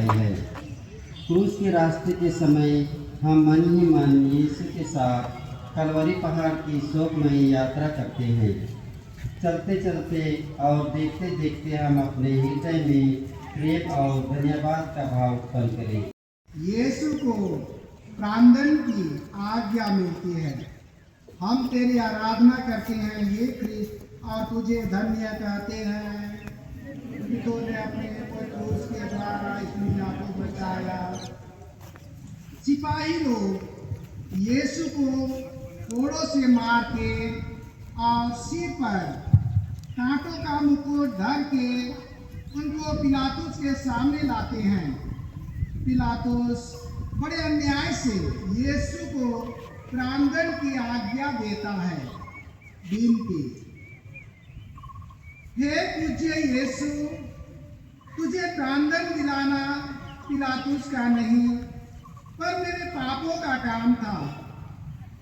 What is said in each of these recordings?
है। क्रूस के रास्ते के समय हम मन ही मन यीशु के साथ कलवरी पहाड़ की शोकमयी यात्रा करते हैं। चलते चलते और देखते देखते हम अपने हृदय में प्रेम और धन्यवाद का भाव उत्पन्न करें। यीशु को प्रार्थना की आज्ञा मिलती है। हम तेरी आराधना करते हैं हे ख्रिस्त और तुझे धन्य कहते हैं कि तूने अपने क्रूस के द्वारा इस दुनिया को बचाया। सिपाही लोग यीशु को कोड़ों से मार के और सिर पर कांटों का मुकुट धर के उनको पिलातुस के सामने लाते हैं। पिलातुस बड़े अन्याय से यीशु को प्राणदंड की आज्ञा देता है। विनती, हे पूज्य यीशु, तुझे प्राणदंड दिलाना पिलातुस का नहीं पर मेरे पापों का काम था।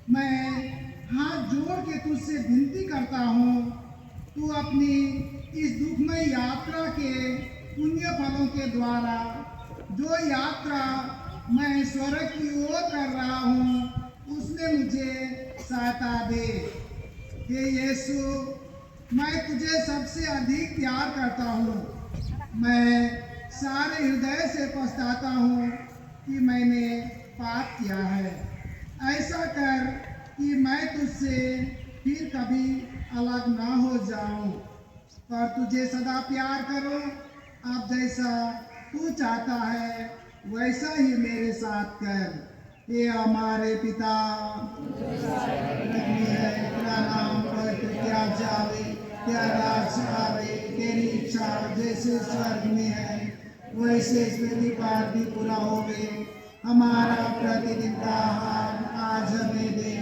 मैं हाथ जोड़ के तुझसे विनती करता हूँ, तू अपनी इस दुखमय यात्रा के पुण्य फलों के द्वारा जो यात्रा मैं स्वर्ग की ओर कर रहा हूँ उसमें मुझे सहायता दे। हे यीशु, मैं तुझे सबसे अधिक प्यार करता हूँ। मैं सारे हृदय से पछताता हूँ कि मैंने पाप किया है। ऐसा कर कि मैं तुझसे फिर कभी अलग ना हो जाऊं, पर तुझे सदा प्यार करो। अब जैसा तू चाहता है वैसा ही मेरे साथ कर। ये हमारे पिता है, तेरा नाम पवित्र किया जावे, तेरा राज आवे, तेरी इच्छा जैसे स्वर्ग में है वैसे इस पृथ्वी पर भी पूरा होवे। हमारा प्रतिदिन का आहार आज हमें दे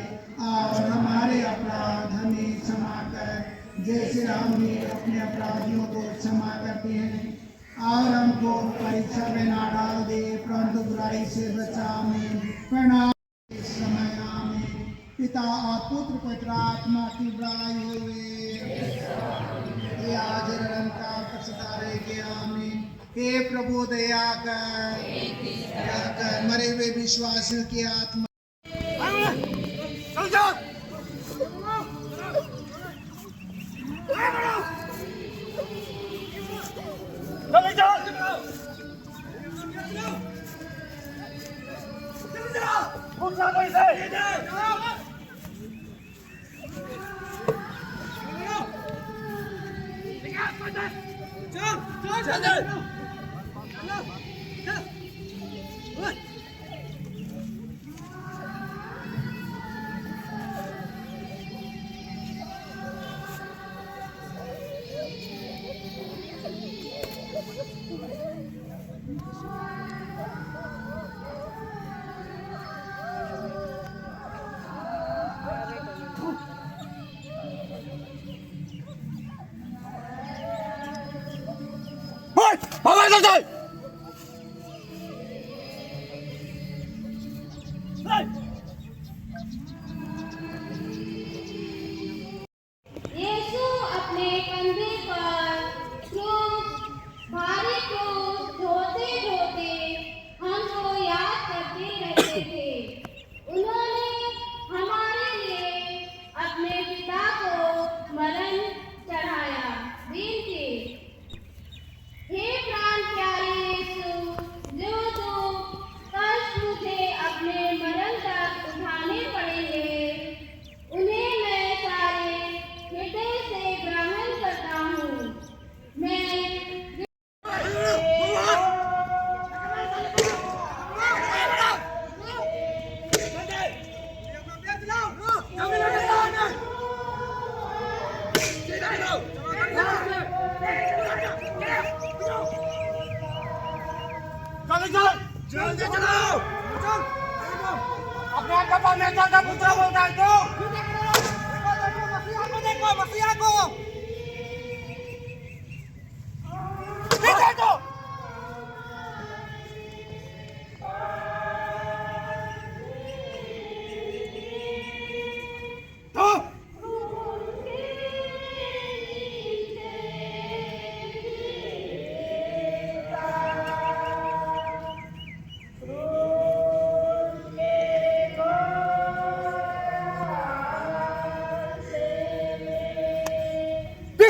और हमारे अपराध हमें क्षमा कर जैसे हम भी अपने अपराधियों को क्षमा करते हैं। और हमको परीक्षा में ना डाल दे परंतु बुराई से बचा। में प्रणाम समय में पिता और पुत्र पवित्र आत्मा की बुराई हुए आज निरंतर पछता रह गया। आमीन। हे प्रभु दया कर मरे हुए विश्वासियों की आत्मा यीशु अपने कंधे पर क्रूस भारी क्रूस ढोते ढोते हमको याद करते रहते थे। उन्होंने हमारे लिए अपने पिता को मरण चढ़ाया। विनती, हे प्राण प्यारे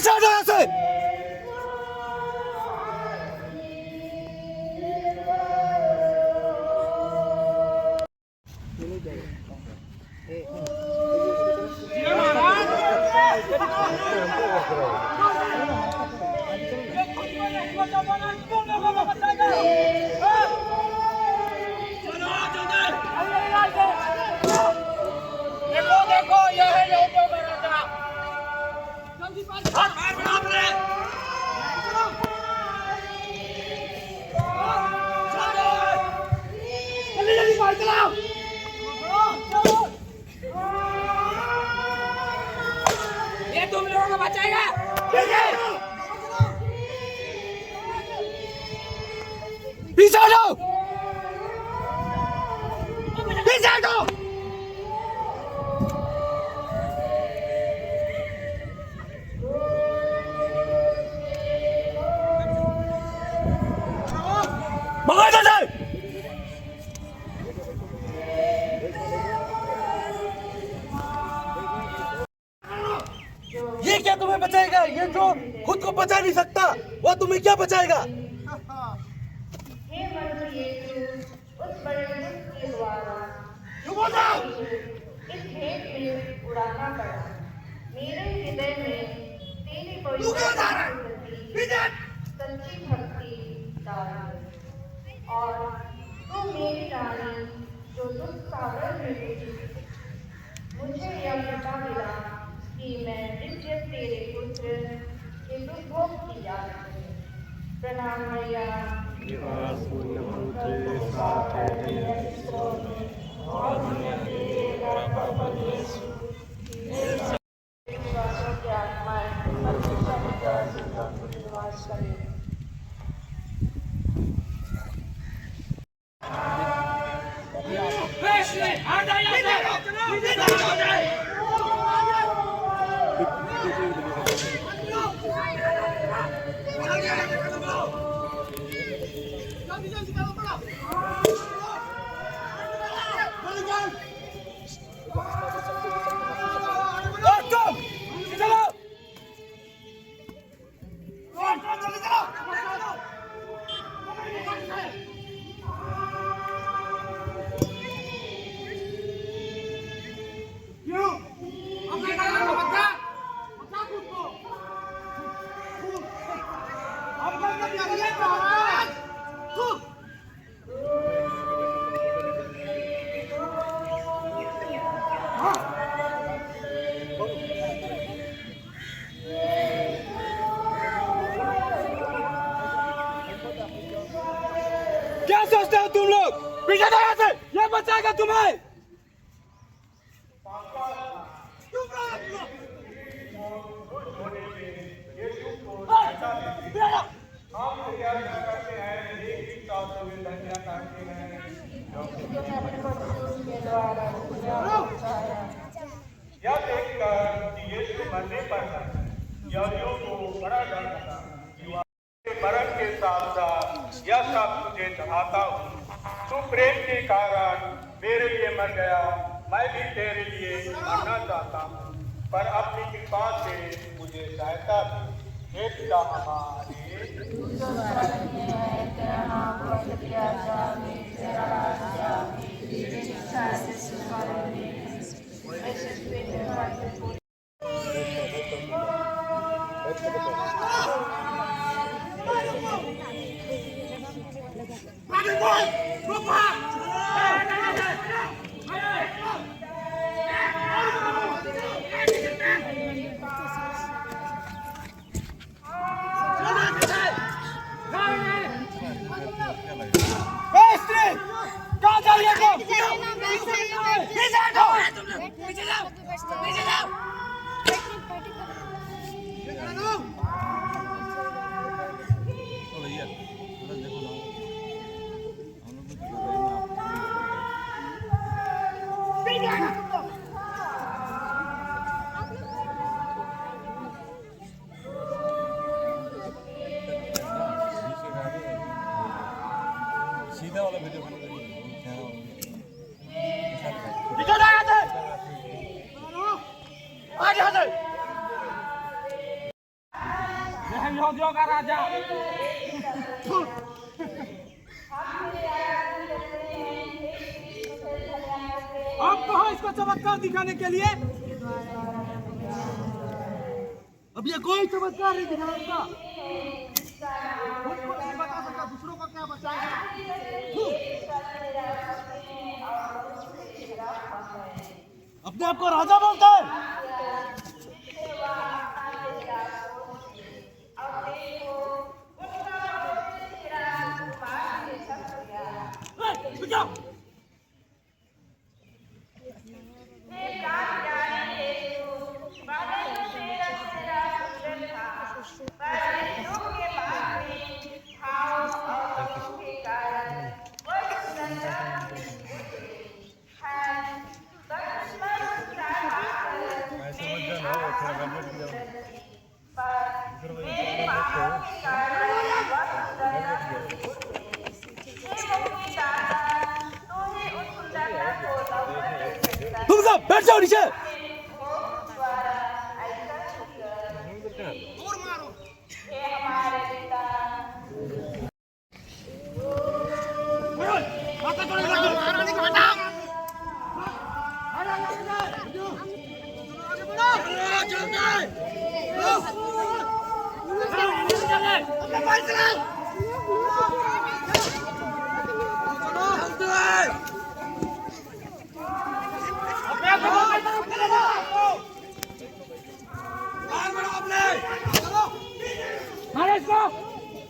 पीछे हटो यहाँ से। देखो ये है लोगों का राजा। मार बराबर है। जल्दी जल्दी मार चलाओ। ये तुम लोगों को बचाएगा। पीछे हटो, पीछे हटो। भगो इधर से। ये क्या तुम्हें बचाएगा? ये जो खुद को बचा नहीं सकता वो तुम्हें क्या बचाएगा? हे प्रभु यीशु, उस बड़े दुख के द्वारा चुप हो जाओ। इस भेंट में उड़ाना पड़ा। मेरे हृदय में तेरी पवित्र सच्ची भक्ति डाल और तू मेरी रानी जो दुख सागर में हुई। मुझे यह पता मिला कि मैं नित्य तेरे पुत्र के दुख भोग की जा रही हूँ। प्रणाम मैया। क्या सोचते हो तुम लोग? पीछे हटो यहाँ से। ये बचाएगा तुम्हें। यह देखकर कि यीशु मरने पर यहूदियों को बड़ा डर लगा। मरण के साथ साथ यह सब तुझे चढ़ाता हूँ। तू प्रेम के कारण मेरे लिए मर गया। मैं भी तेरे लिए मरना चाहता हूँ, पर अपनी कृपा से मुझे सहायता दी। हे पिता हमारे, सीधा वाला वीडियो बना आगे यहूदियों का राजा। आप कहो इसको चमत्कार दिखाने के लिए। अब ये कोई चमत्कार नहीं दिखा सकता। खुद को नहीं बता सकता, दूसरों को क्या बचाएगा। अपने आप को राजा बोलता है। तुम सब बैठ जाओ नीचे।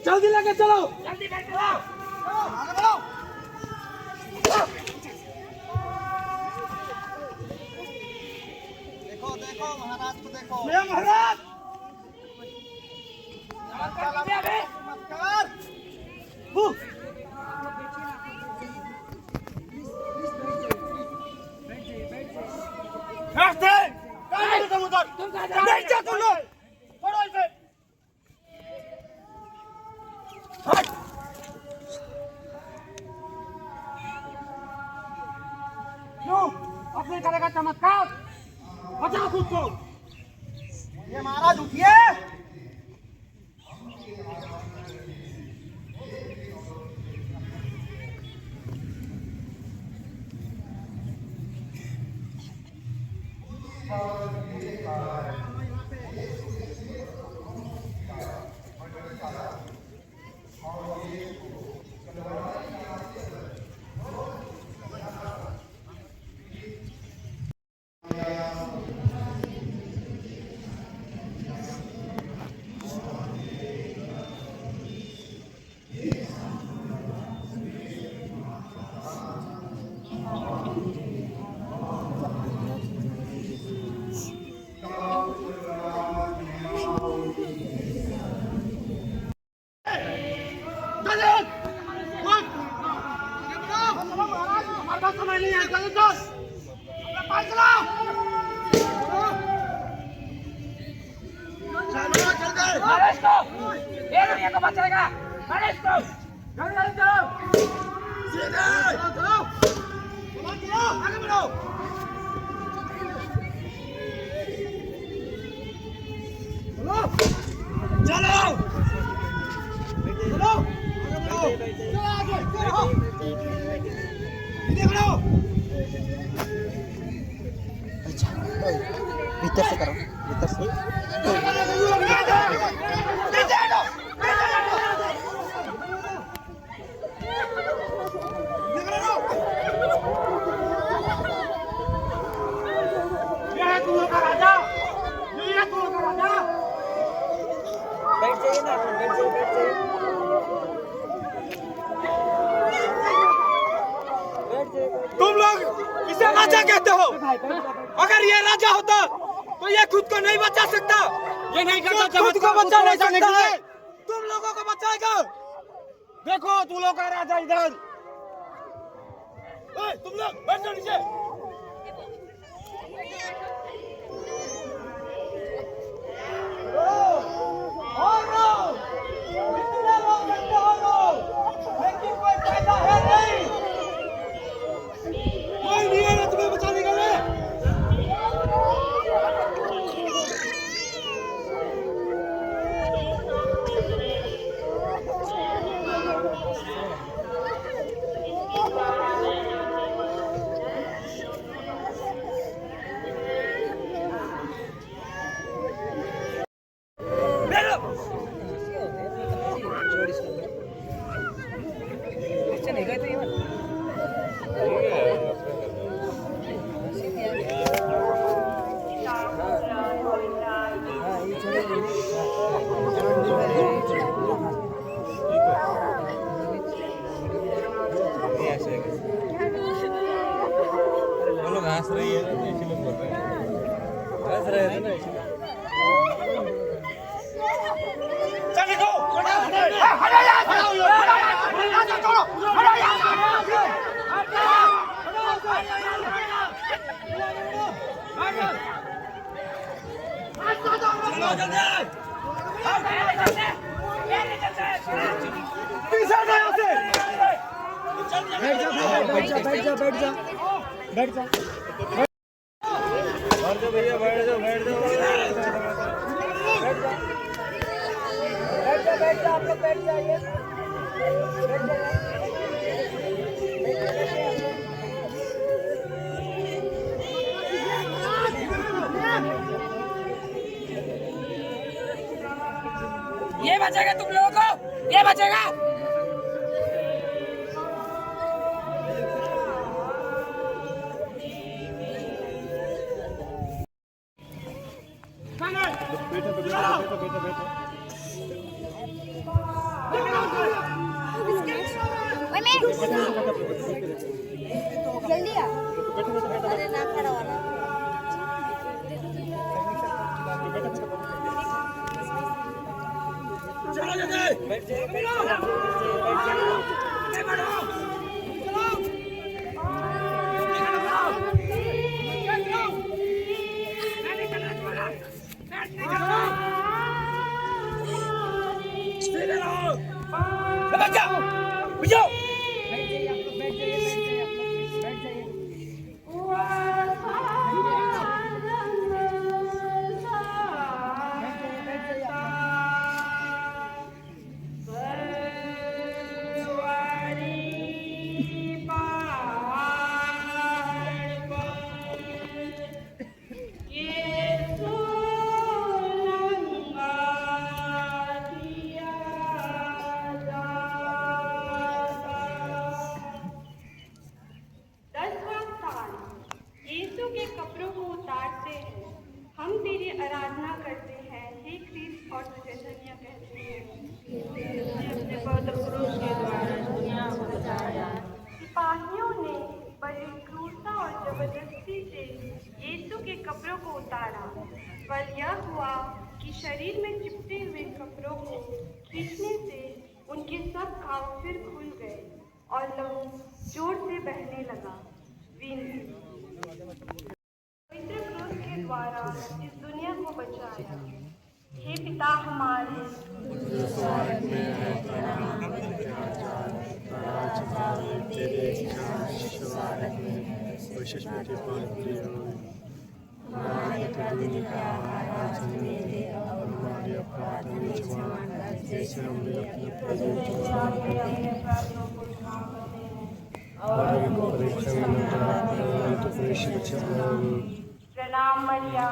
जल्दी लेके चलो, जल्दी लेके चलो, आगे बढ़ो। देखो देखो महाराज को देखो। मैं महाराज नमस्कार। नहीं जा तुम लोग, छोड़ो इसे। क्यों अपने करेगा चमत्कार? बचाओ खुद को। ये महाराज उठिए। भीतर से करो, भीतर से। ये है तुम लोग का राजा, ये है तुम लोग का राजा। बैठ जाइए ना, बैठ जाइए, बैठ जाइए। तुम लोग इसे राजा कहते हो। अगर ये राजा होता तो ये खुद को नहीं बचा सकता। ये नहीं करता, खुद को बचा नहीं सकता, तुम लोगों को बचाएगा। देखो तुम लोग का राजा इधर। तुम लोग बैठ जाओ नीचे। कोई नहीं है तुम्हें बचाने के लिए। हम लोग हंस रही है ना, इसीलिए बोल रहे हैं, हंस रहे थे ना इसीलिए। बैठ जाओ भैया, बैठ जाओ, बैठ जाओ, बैठ जाओ, आप लोग बैठ जाइए। ये बचेगा तुम लोगों को, ये बचेगा। जल्दी आ। अरे ना खड़ा होना। हम तेरी आराधना करते हैं, हे ख्रीस्त, और तुझे धन्य कहते हैं। अपने पवित्र क्रूस के द्वारा दुनिया को बचाया। सिपाहियों ने बड़ी क्रूरता और जबरदस्ती से यीशु के कपड़ों को उतारा, पर यह हुआ कि शरीर में चिपटे हुए कपड़ों को खींचने से उनके सब घाव फिर खुल गए और लहू जोर से बहने लगा। पवित्र क्रूस के द्वारा इस दुनिया को बचाया। हे पिता हमारे, प्रणाम मरिया।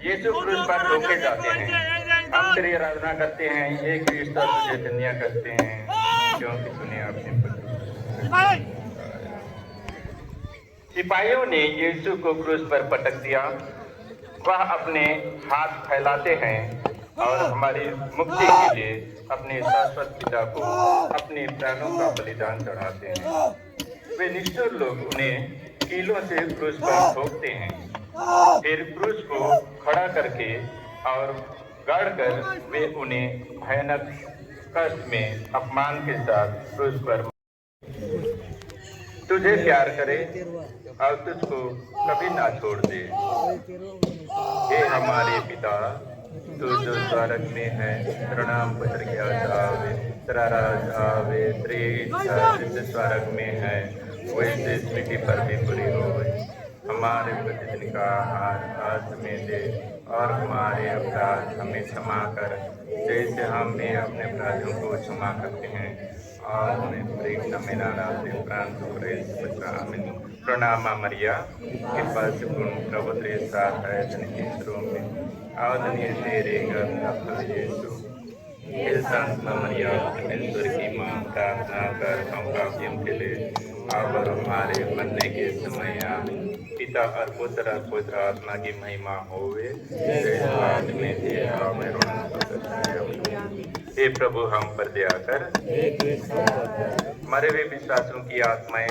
यीशु क्रूस पर ठोके जाते हैं। हम तेरी आराधना करते हैं, ये ख्रीस्त, और तुझे धन्य करते हैं, क्योंकि तूने अपने सिपाहियों ने यीशु को क्रूस पर पटक दिया। वह अपने हाथ फैलाते हैं और हमारी मुक्ति के लिए अपने शाश्वत पिता को अपने प्राणों का बलिदान चढ़ाते हैं। वे निष्ठुर लोग उन्हें कीलों से क्रूस पर ठोकते हैं, फिर क्रूस को खड़ा करके और गाड़कर वे उन्हें भयानक कष्ट में अपमान के साथ क्रूस पर तुझे प्यार करे और तुझको कभी ना छोड़ दे। हे हमारे पिता, तू जो स्वर्ग में है, तेरा नाम पवित्र किया जावे, तेरा राज आवे, तेरी इच्छा जैसे स्वर्ग में है वैसे पृथ्वी पर भी पूरी होवे। हमारे प्रतिदिन का आहार आज हमें दे और हमारे अपराध हमें क्षमा कर जैसे हम भी अपने अपराधियों को क्षमा करते हैं, और उन्हें परीक्षा में ना डालते, प्राण आमीन। प्रणाम मरिया, कृपा से पूर्ण प्रभु तेरे साथ है, धन्य ईश्वरों में और धन्य तेरे गर्भ का यीशु। हे संत मरिया, ईश्वर की मां, प्रार्थना कर हम पापियों के लिए और हमारे मरने के समय आमीन। पिता और पुत्र और पवित्र आत्मा की महिमा होवे, जैसे आदि में थे और में हे प्रभु, हम पर दया कर, मरे हुए विश्वासों की आत्माएं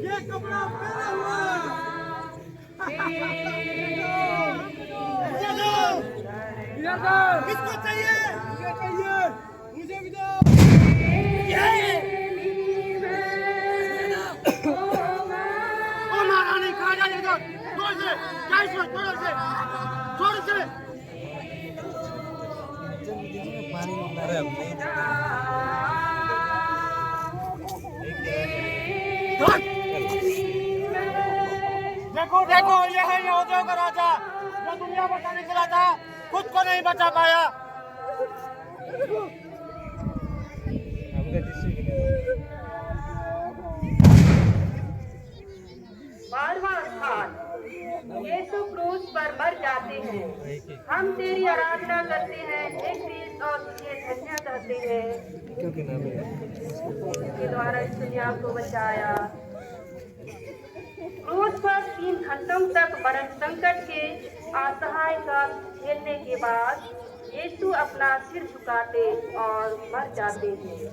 ये कपड़ा पहना हुआ किसको चाहिए? मुझे चाहिए, मुझे भी दो। ओ महारानी, कहाँ जा रही हो? छोड़ से, क्या इसमें? छोड़ से, छोड़ से। देखो देखो, ये है यहूदियों का राजा जो दुनिया बचाने चला था, खुद को नहीं बचा पाया। बारहवां स्थान, यीशु क्रूस पर मर जाते हैं। हम तेरी आराधना करते हैं, एक चीज और तुझे धन्य कहते हैं के द्वारा इस दुनिया को बचाया। क्रूस पर 3 घंटों तक मरण संकट के असहाय का झेलने के बाद यीशु अपना सिर झुकाते और मर जाते हैं।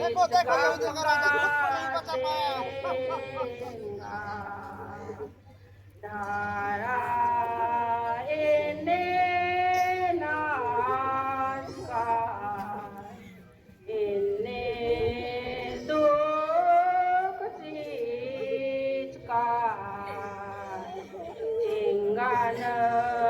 देखो देखो, यहूदियों का राजा खुद को नहीं बचा पाया। Diana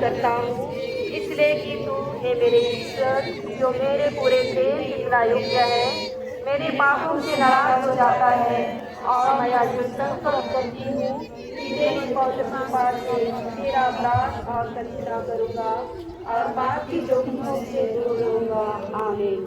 करता हूँ, इसलिए कि तू हे मेरे ईश्वर जो मेरे पूरे प्रेम जितना योग्य है, मेरे पापों से नाराज हो जाता है और मैं आज संकल्प करती हूँ कि तेरी पवित्र कृपा से तेरा अपराध और दक्षिणा करूँगा और पाप की जोखिमों से दूर रहूँगा। आमीन।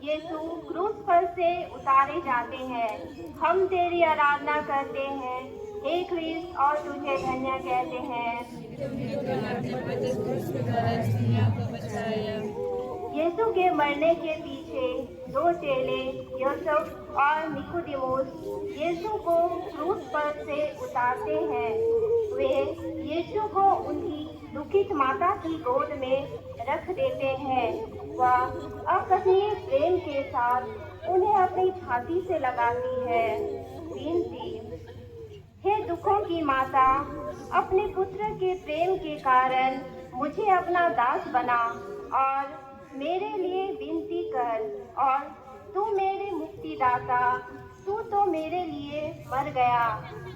यीशु क्रूस पर से उतारे जाते हैं। हम तेरी आराधना करते हैं हे क्रिस्त और तुझे धन्य कहते हैं। यीशु के मरने के पीछे दो चेले यूसुफ और निकोदेमुस यीशु को क्रूस पर से उतारते हैं। वे यीशु को उनकी दुखित माता की गोद में रख देते हैं। वह अकथनीय प्रेम के साथ उन्हें अपनी छाती से लगाती है। विनती, हे दुखों की माता, अपने पुत्र के प्रेम के कारण मुझे अपना दास बना और मेरे लिए विनती कर। और तू मेरे मुक्तिदाता, तू तो मेरे लिए मर गया।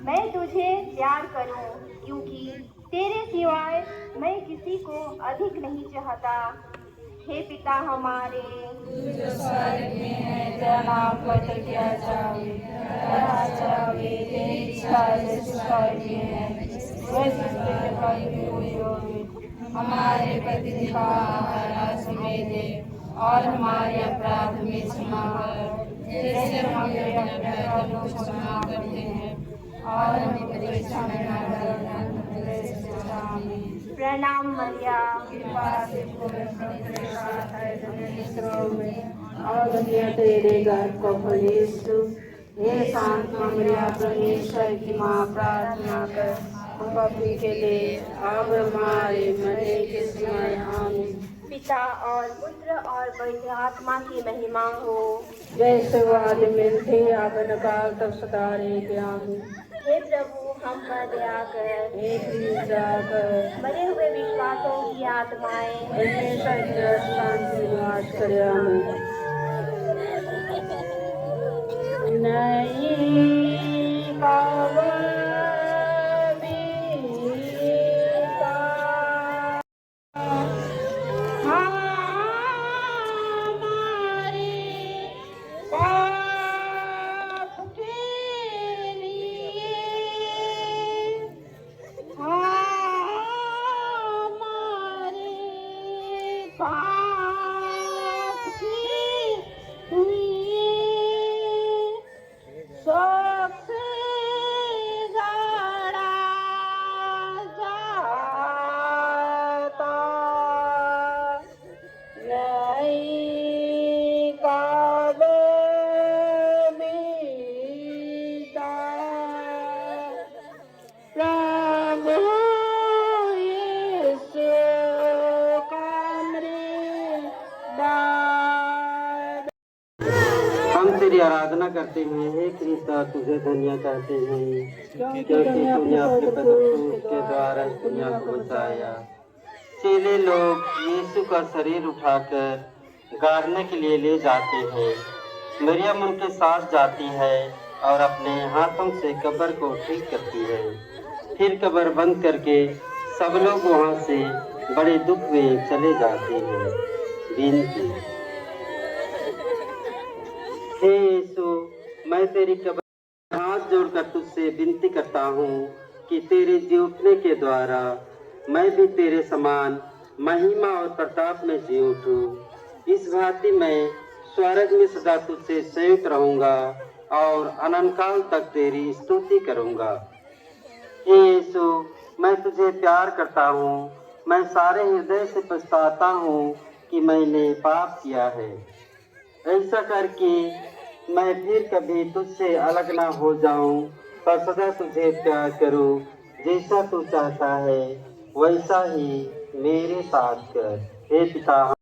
मैं तुझे प्यार करूं क्योंकि तेरे सिवाय मैं किसी को अधिक नहीं चाहता। हे पिता हमारे जो स्वर्ग में है, तेरा नाम पवित्र किया जावे, तेरा जावे, तेरी इच्छा जैसे स्वर्ग में है वैसे पृथ्वी पर भी हुई होगी। हमारे प्रतिदिन का आहार आज हमें दे और हमारे अपराध में क्षमा कर जैसे हम भी अपने अपराधों को क्षमा करते हैं और हमें परीक्षा में न डालना। प्रणाम मरिया, कृपा से पूर्ण तेरे साथ है जमीन स्त्रों में और दुनिया तेरे गर्भ को फल यीशु। हे शांत मरिया, परमेश्वर की माँ, प्रार्थना कर हम पापी के लिए अब हमारे मरने के समय। आमीन। पिता और पुत्र और पवित्र आत्मा की महिमा हो, जैसे वाद मिलते अगन काल तक सदा रहे। आमीन। हे प्रभु हम पर दया कर, हे प्रीत जाकर मरे हुए विश्वासों की आत्माएं परमेश्वर की शांति निवास करे। आमीन। नहीं कावा तेरी आराधना करते हैं हे कृष्ण, तुझे धन्य कहते हैं क्योंकि तूने अपने पवित्र के द्वारा इस दुनिया को बचाया। चेले लोग यीशु का शरीर उठाकर गाड़ने के लिए ले जाते हैं। मरियम उनके साथ जाती है और अपने हाथों से कब्र को ठीक करती है। फिर कब्र बंद करके सब लोग वहाँ से बड़े दुख में चले जाते हैं। विनती, तेरी कब्र हाथ जोड़कर तुझसे विनती करता हूँ कि तेरे जी उठने के द्वारा मैं भी तेरे समान महिमा और प्रताप में जी उठूं। इस भांति मैं स्वर्ग में सदा तुझसे संयुक्त रहूंगा और अनंत काल तक तेरी स्तुति करूंगा। हे यीशु, मैं तुझे प्यार करता हूँ। मैं सारे हृदय से पछताता हूँ कि मैंने पाप किया है। ऐसा करके मैं फिर कभी तुझसे अलग ना हो जाऊं, पर सदा तुझे प्यार करूं। जैसा तू चाहता है वैसा ही मेरे साथ कर। हे पिता।